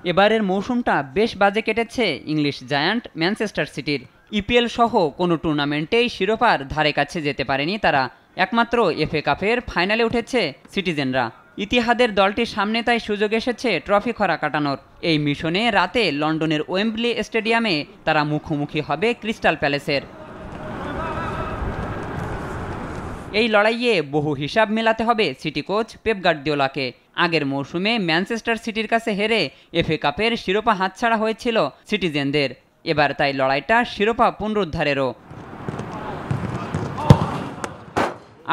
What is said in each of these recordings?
এবারের মৌসুমটা বেশ বাজে কেটেছে ইংলিশ জায়ান্ট ম্যানচেস্টার সিটির। ইপিএল সহ কোনো টুর্নামেন্টেই শিরোপার ধারে কাছে যেতে পারেনি তারা। একমাত্র এফএ কাপের ফাইনালে উঠেছে সিটিজেনরা। ইতিহাদের দলটির সামনে তাই সুযোগ এসেছে ট্রফি খরা কাটানোর। এই মিশনে রাতে লন্ডনের ওয়েম্বলি স্টেডিয়ামে তারা মুখোমুখি হবে ক্রিস্টাল প্যালেসের। এই লড়াইয়ে বহু হিসাব মেলাতে হবে সিটি কোচ পেপ গার্দিওলাকে। আগের মৌসুমে ম্যানচেস্টার সিটির কাছে হেরে এফএ কাপের শিরোপা হাতছাড়া হয়েছিল সিটিজেনদের। এবার তাই লড়াইটা শিরোপা পুনরুদ্ধারেরও।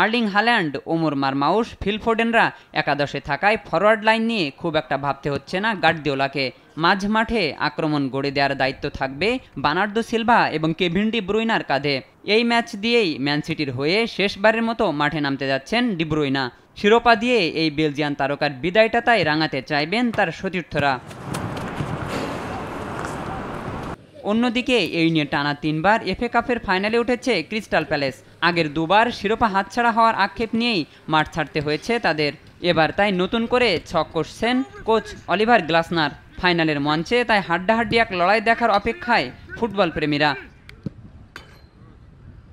Erling Haaland, Omar Marmoush, feel ফোডেনরা একাদশে থাকায় ফরওয়ার্ড লাইন নিয়ে খুব একটা ভাবতে হচ্ছে না গার্দিওলাকে। মাঝ মাঠে আক্রমণ গড়ে দেওয়ার দায়িত্ব থাকবে বার্নার্দো সিলভা এবং কেভিন ডি ব্রুইনার কাঁধে। এই ম্যাচ দিয়েই ম্যান সিটির হয়ে শেষবারের মতো মাঠে নামতে যাচ্ছেন ডি ব্রুইনা। শিরোপা দিয়ে এই বেলজিয়ান তারকার বিদায়টা তাই রাঙাতে চাইবেন তার সতীর্থরা। অন্যদিকে এই নিয়ে টানা 3 বার এফএ কাপের ফাইনালে উঠেছে ক্রিস্টাল প্যালেস। আগের 2 বার শিরোপা হাতছাড়া হওয়ার আক্ষেপ নিয়েই মাঠ ছাড়তে হয়েছে তাদের। এবার তাই নতুন করে ছক কষছেন কোচ অলিভার গ্লাসনার। ফাইনালের মঞ্চে তাই হাড্ডাহাড্ডি এক লড়াই দেখার অপেক্ষায় ফুটবল প্রেমীরা।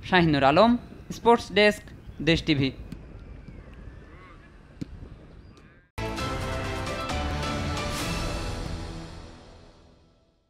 Shahinur Alam, sports desk, Desh TV.